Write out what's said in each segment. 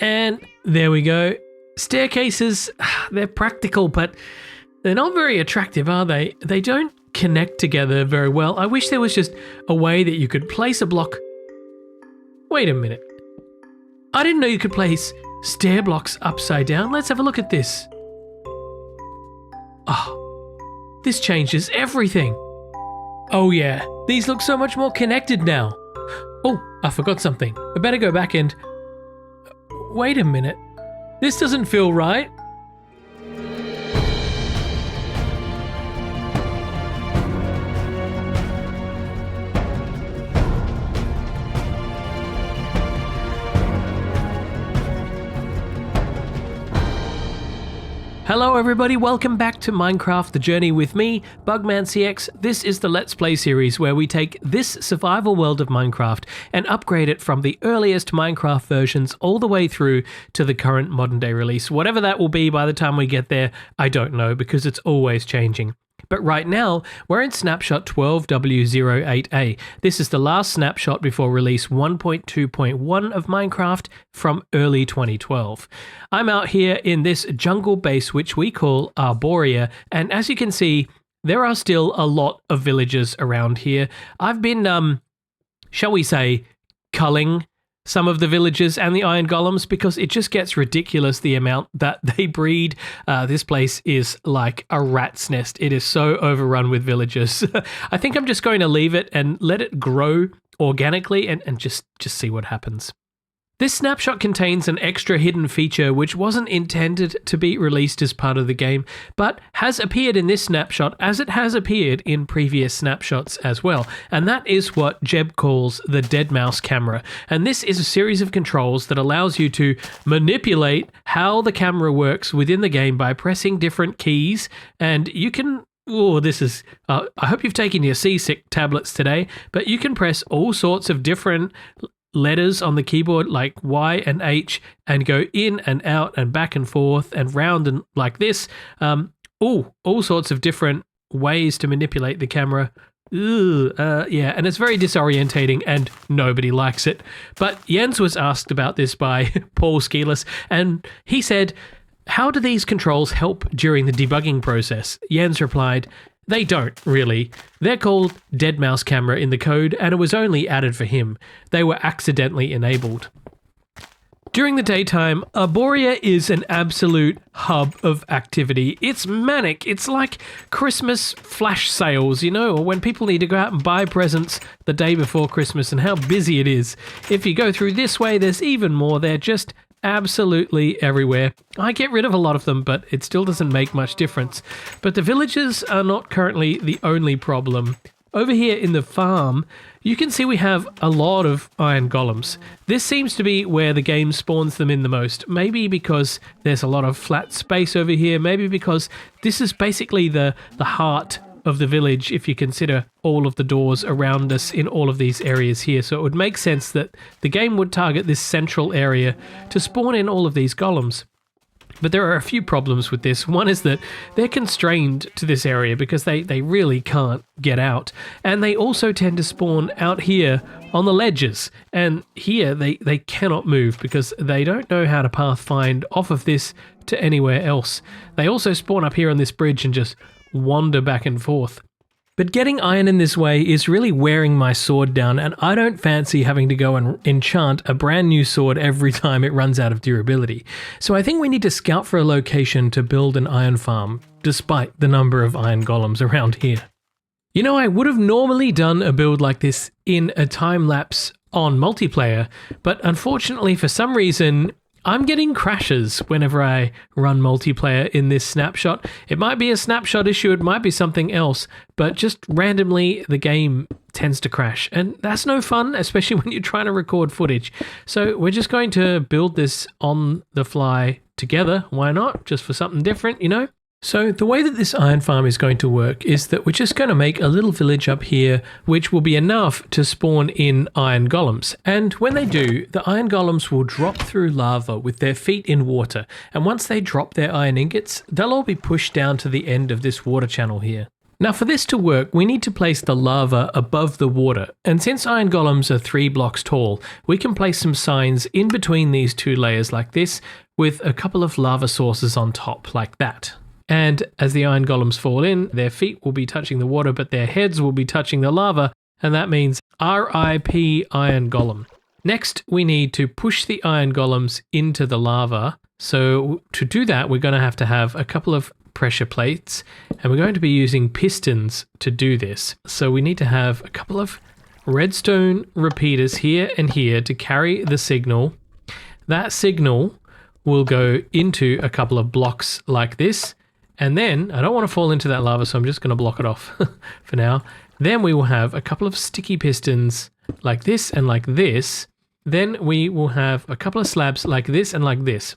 And there we go. Staircases, they're practical, but they're not very attractive, are they? They don't connect together very well. I wish there was just a way that you could place a block. Wait a minute. I didn't know you could place stair blocks upside down. Let's have a look at this. Oh, this changes everything. Oh yeah, these look so much more connected now. Oh, I forgot something. I better go back and... Wait a minute. This doesn't feel right. Hello everybody, welcome back to Minecraft The Journey with me, BugmanCX. This is the Let's Play series where we take this survival world of Minecraft and upgrade it from the earliest Minecraft versions all the way through to the current modern day release. Whatever that will be by the time we get there, I don't know because it's always changing. But right now, we're in snapshot 12W08A. This is the last snapshot before release 1.2.1 of Minecraft from early 2012. I'm out here in this jungle base which we call Arborea, and as you can see, there are still a lot of villagers around here. I've been, shall we say, culling some of the villagers and the iron golems because it just gets ridiculous the amount that they breed. This place is like a rat's nest. It is so overrun with villagers. I think I'm just going to leave it and let it grow organically and just see what happens. This snapshot contains an extra hidden feature which wasn't intended to be released as part of the game, but has appeared in this snapshot as it has appeared in previous snapshots as well, and that is what Jeb calls the dead mouse camera. And this is a series of controls that allows you to manipulate how the camera works within the game by pressing different keys, and you can... Oh, this is... I hope you've taken your seasick tablets today, but you can press all sorts of different letters on the keyboard like Y and H and go in and out and back and forth and round and like this. All sorts of different ways to manipulate the camera. Yeah, and it's very disorientating and nobody likes it. But Jens was asked about this by Paul Skeelis, and he said, "How do these controls help during the debugging process?" Jens replied, "They don't, really. They're called dead mouse camera in the code, and it was only added for him. They were accidentally enabled." During the daytime, Arborea is an absolute hub of activity. It's manic. It's like Christmas flash sales, you know, or when people need to go out and buy presents the day before Christmas and how busy it is. If you go through this way, there's even more. They're just absolutely everywhere. I get rid of a lot of them, but it still doesn't make much difference. But the villagers are not currently the only problem. Over here in the farm, you can see we have a lot of iron golems. This seems to be where the game spawns them in the most. Maybe because there's a lot of flat space over here. Maybe because this is basically the heart of the village if you consider all of the doors around us in all of these areas here. So it would make sense that the game would target this central area to spawn in all of these golems. But there are a few problems with this. One is that they're constrained to this area because they really can't get out. And they also tend to spawn out here on the ledges. And here they cannot move because they don't know how to pathfind off of this to anywhere else. They also spawn up here on this bridge and just wander back and forth. But getting iron in this way is really wearing my sword down, and I don't fancy having to go and enchant a brand new sword every time it runs out of durability. So I think we need to scout for a location to build an iron farm, despite the number of iron golems around here. You know, I would have normally done a build like this in a time lapse on multiplayer, but unfortunately for some reason I'm getting crashes whenever I run multiplayer in this snapshot. It might be a snapshot issue, it might be something else, but just randomly the game tends to crash. And that's no fun, especially when you're trying to record footage. So we're just going to build this on the fly together. Why not? Just for something different, you know? So the way that this iron farm is going to work is that we're just going to make a little village up here which will be enough to spawn in iron golems. And when they do, the iron golems will drop through lava with their feet in water. And once they drop their iron ingots, they'll all be pushed down to the end of this water channel here. Now for this to work, we need to place the lava above the water, and since iron golems are 3 blocks tall, we can place some signs in between these 2 layers like this, with a couple of lava sources on top like that. And as the iron golems fall in, their feet will be touching the water, but their heads will be touching the lava, and that means RIP iron golem. Next, we need to push the iron golems into the lava. So to do that, we're going to have a couple of pressure plates, and we're going to be using pistons to do this. So we need to have a couple of redstone repeaters here and here to carry the signal. That signal will go into a couple of blocks like this, and then I don't want to fall into that lava, so I'm just going to block it off for now. Then we will have a couple of sticky pistons like this and like this. Then we will have a couple of slabs like this and like this.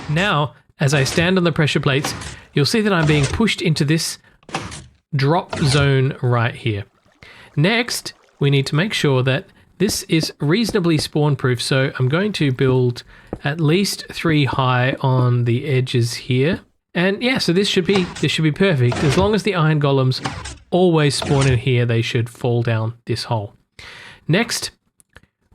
Now, as I stand on the pressure plates, you'll see that I'm being pushed into this drop zone right here. Next, we need to make sure that this is reasonably spawn proof, so I'm going to build at least 3 high on the edges here. And yeah, so this should be perfect. As long as the iron golems always spawn in here, they should fall down this hole. Next,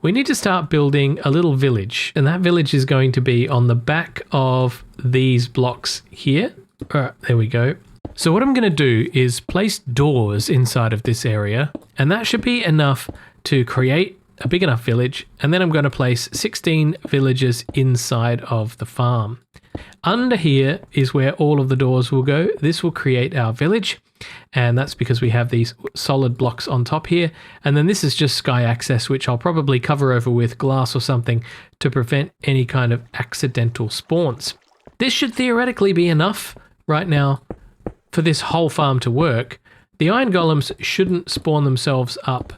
we need to start building a little village, and that village is going to be on the back of these blocks here. There we go. So what I'm going to do is place doors inside of this area, and that should be enough to create a big enough village. And then I'm going to place 16 villagers inside of the farm. Under here is where all of the doors will go. This will create our village, and that's because we have these solid blocks on top here. And then this is just sky access, which I'll probably cover over with glass or something to prevent any kind of accidental spawns. This should theoretically be enough right now for this whole farm to work. The iron golems shouldn't spawn themselves up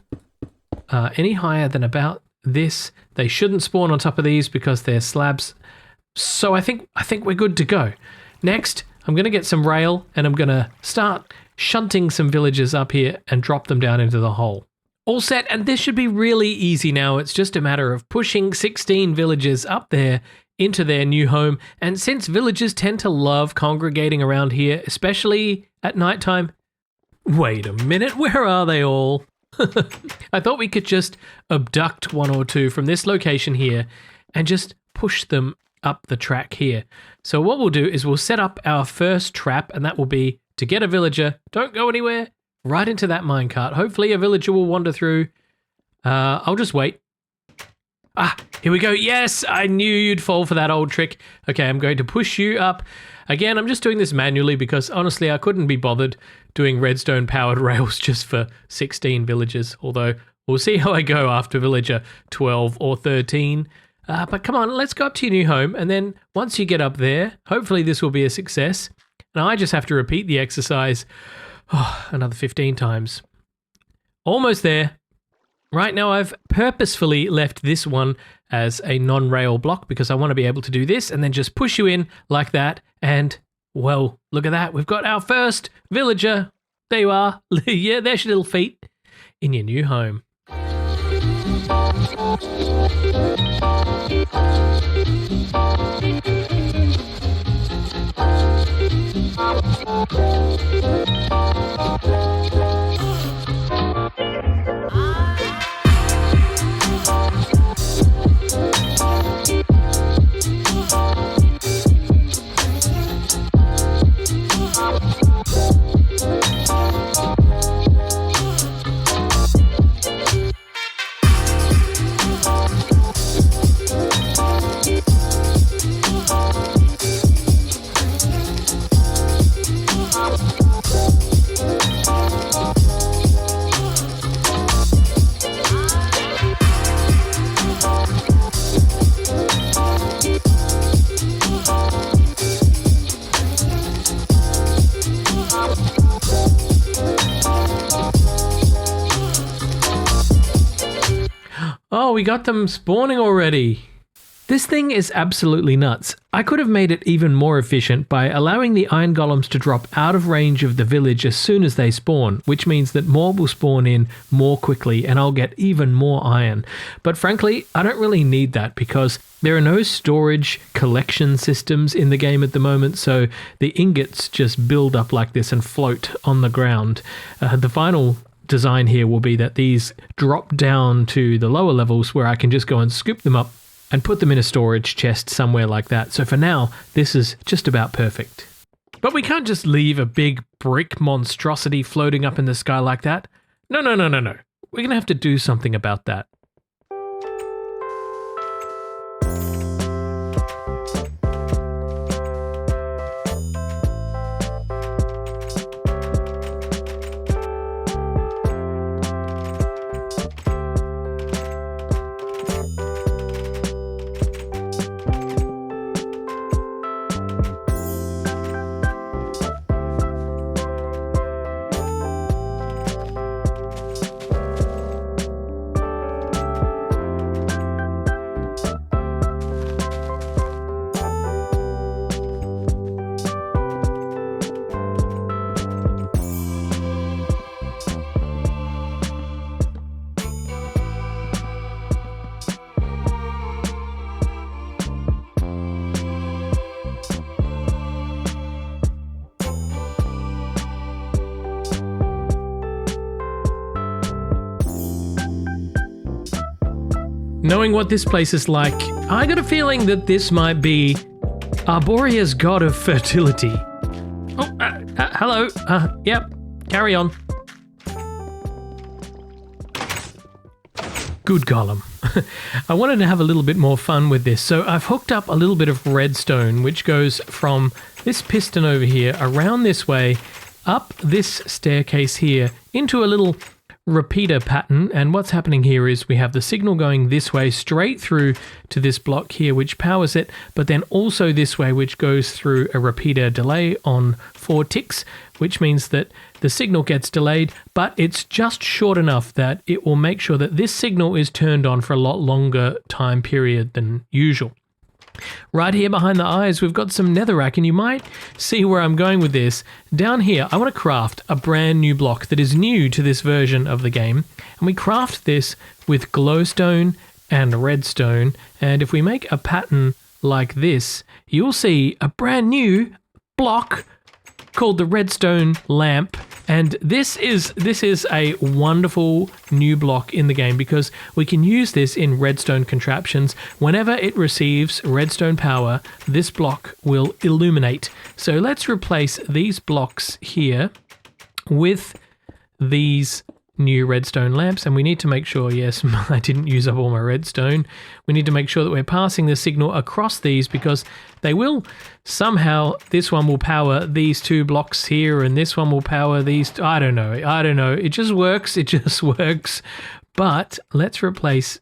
any higher than about this. They shouldn't spawn on top of these because they're slabs. So I think we're good to go. Next, I'm going to get some rail, and I'm going to start shunting some villagers up here and drop them down into the hole. All set, and this should be really easy now. It's just a matter of pushing 16 villagers up there into their new home. And since villagers tend to love congregating around here, especially at nighttime... Wait a minute, where are they all? I thought we could just abduct 1 or 2 from this location here and just push them up the track here. So what we'll do is we'll set up our first trap, and that will be to get a villager. Don't go anywhere. Right into that minecart. Hopefully a villager will wander through. I'll just wait. Ah, here we go. Yes, I knew you'd fall for that old trick. Okay, I'm going to push you up. Again, I'm just doing this manually because honestly, I couldn't be bothered doing redstone powered rails just for 16 villagers. Although we'll see how I go after villager 12 or 13. But come on, let's go up to your new home. And then once you get up there, hopefully this will be a success. And I just have to repeat the exercise another 15 times. Almost there. Right now I've purposefully left this one as a non-rail block because I want to be able to do this and then just push you in like that. And, well, look at that. We've got our first villager. There you are. Yeah, there's your little feet in your new home. Oh, we got them spawning already. This thing is absolutely nuts. I could have made it even more efficient by allowing the iron golems to drop out of range of the village as soon as they spawn, which means that more will spawn in more quickly and I'll get even more iron. But frankly, I don't really need that because there are no storage collection systems in the game at the moment, so the ingots just build up like this and float on the ground. The final design here will be that these drop down to the lower levels where I can just go and scoop them up and put them in a storage chest somewhere like that. So for now, this is just about perfect. But we can't just leave a big brick monstrosity floating up in the sky like that. No. We're going to have to do something about that. Knowing what this place is like, I got a feeling that this might be Arborea's god of fertility. Oh, hello. Yep, carry on. Good golem. I wanted to have a little bit more fun with this, so I've hooked up a little bit of redstone, which goes from this piston over here, around this way, up this staircase here, into a little repeater pattern. And what's happening here is we have the signal going this way straight through to this block here, which powers it, but then also this way, which goes through a repeater delay on 4 ticks, which means that the signal gets delayed, but it's just short enough that it will make sure that this signal is turned on for a lot longer time period than usual. Right here behind the eyes, we've got some netherrack, and you might see where I'm going with this. Down here, I want to craft a brand new block that is new to this version of the game, and we craft this with glowstone and redstone, and if we make a pattern like this, you'll see a brand new block called the redstone lamp. And this is a wonderful new block in the game because we can use this in redstone contraptions. Whenever it receives redstone power, this block will illuminate. So let's replace these blocks here with these new redstone lamps, and we need to make sure, yes, I didn't use up all my redstone. We need to make sure that we're passing the signal across these because they will somehow, this one will power these 2 blocks here and this one will power these. I don't know. It just works. But let's replace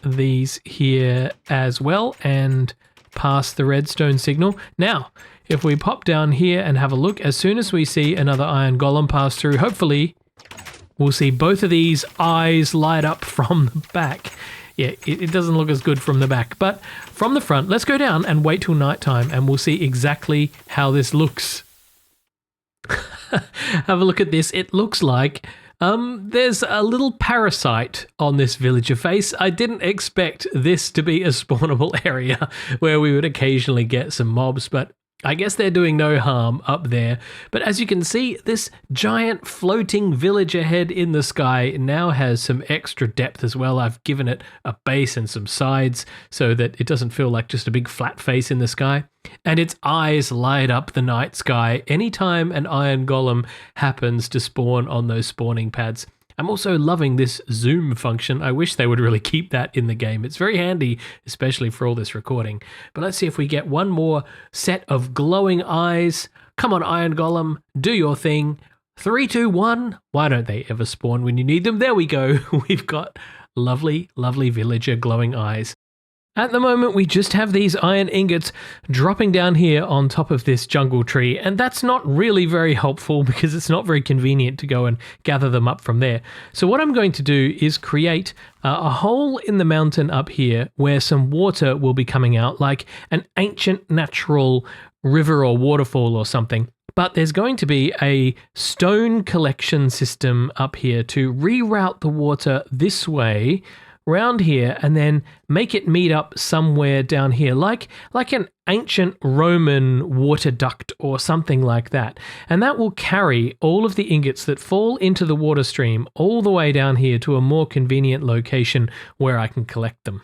these here as well and pass the redstone signal. Now, if we pop down here and have a look, as soon as we see another iron golem pass through, hopefully we'll see both of these eyes light up from the back. Yeah, it doesn't look as good from the back, but from the front, let's go down and wait till nighttime and we'll see exactly how this looks. Have a look at this. It looks like there's a little parasite on this villager face. I didn't expect this to be a spawnable area where we would occasionally get some mobs, but I guess they're doing no harm up there. But as you can see, this giant floating villager head in the sky now has some extra depth as well. I've given it a base and some sides so that it doesn't feel like just a big flat face in the sky. And its eyes light up the night sky anytime an iron golem happens to spawn on those spawning pads. I'm also loving this zoom function. I wish they would really keep that in the game. It's very handy, especially for all this recording. But let's see if we get one more set of glowing eyes. Come on, Iron Golem, do your thing. 3, 2, 1. Why don't they ever spawn when you need them? There we go. We've got lovely, lovely villager glowing eyes. At the moment, we just have these iron ingots dropping down here on top of this jungle tree, and that's not really very helpful because it's not very convenient to go and gather them up from there. So what I'm going to do is create a hole in the mountain up here where some water will be coming out, like an ancient natural river or waterfall or something. But there's going to be a stone collection system up here to reroute the water this way round here and then make it meet up somewhere down here, like an ancient Roman water duct or something like that. And that will carry all of the ingots that fall into the water stream all the way down here to a more convenient location where I can collect them.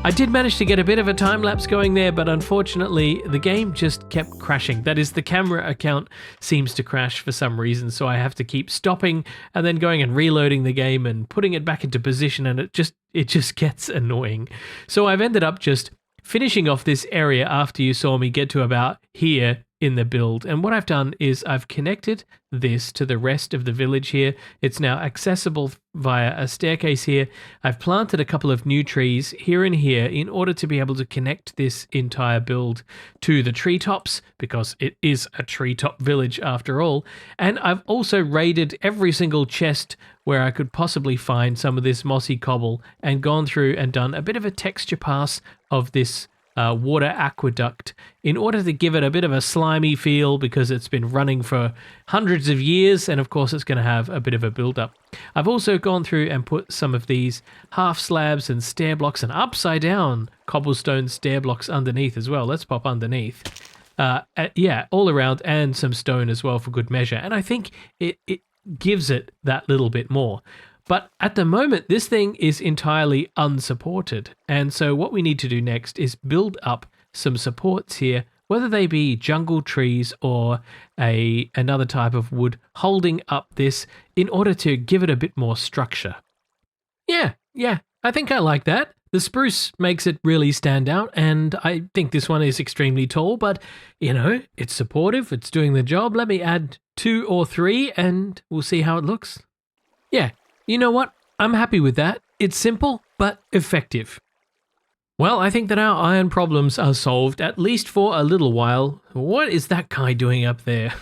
I did manage to get a bit of a time lapse going there, but unfortunately the game just kept crashing. That is, the camera account seems to crash for some reason, so I have to keep stopping and then going and reloading the game and putting it back into position, and it just gets annoying. So I've ended up just finishing off this area after you saw me get to about here in the build. And what I've done is I've connected this to the rest of the village here. It's now accessible via a staircase here. I've planted a couple of new trees here and here in order to be able to connect this entire build to the treetops, because it is a treetop village after all. And I've also raided every single chest where I could possibly find some of this mossy cobble and gone through and done a bit of a texture pass of this water aqueduct in order to give it a bit of a slimy feel, because it's been running for hundreds of years, and of course it's going to have a bit of a build-up. I've also gone through and put some of these half slabs and stair blocks and upside down cobblestone stair blocks underneath as well. Let's pop underneath. Yeah, all around, and some stone as well for good measure, and I think it gives it that little bit more. But at the moment, this thing is entirely unsupported. And so what we need to do next is build up some supports here, whether they be jungle trees or another type of wood, holding up this in order to give it a bit more structure. Yeah, I think I like that. The spruce makes it really stand out, and I think this one is extremely tall, but, you know, it's supportive, it's doing the job. Let me add 2 or 3, and we'll see how it looks. Yeah. You know what? I'm happy with that. It's simple, but effective. Well, I think that our iron problems are solved, at least for a little while. What is that guy doing up there?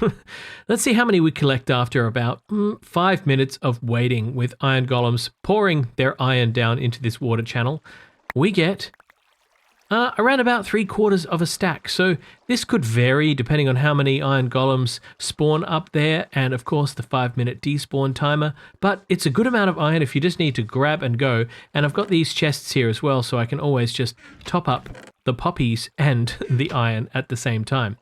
Let's see how many we collect after about 5 minutes of waiting with iron golems pouring their iron down into this water channel. We get around about 3/4 of a stack. So this could vary depending on how many iron golems spawn up there, and of course the 5-minute despawn timer, but it's a good amount of iron if you just need to grab and go. And I've got these chests here as well, so I can always just top up the poppies and the iron at the same time.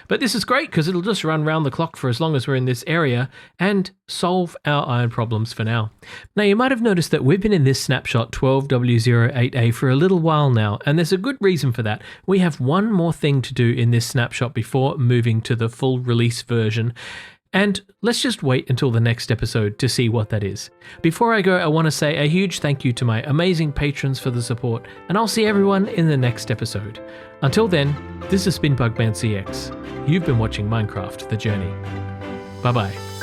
But this is great because it'll just run round the clock for as long as we're in this area and solve our iron problems for now. Now, you might have noticed that we've been in this snapshot 12W08A for a little while now, and there's a good reason for that. We have one more thing to do in this snapshot before moving to the full release version. And let's just wait until the next episode to see what that is. Before I go, I want to say a huge thank you to my amazing patrons for the support, and I'll see everyone in the next episode. Until then, this has been BugmanCX. You've been watching Minecraft: The Journey. Bye-bye.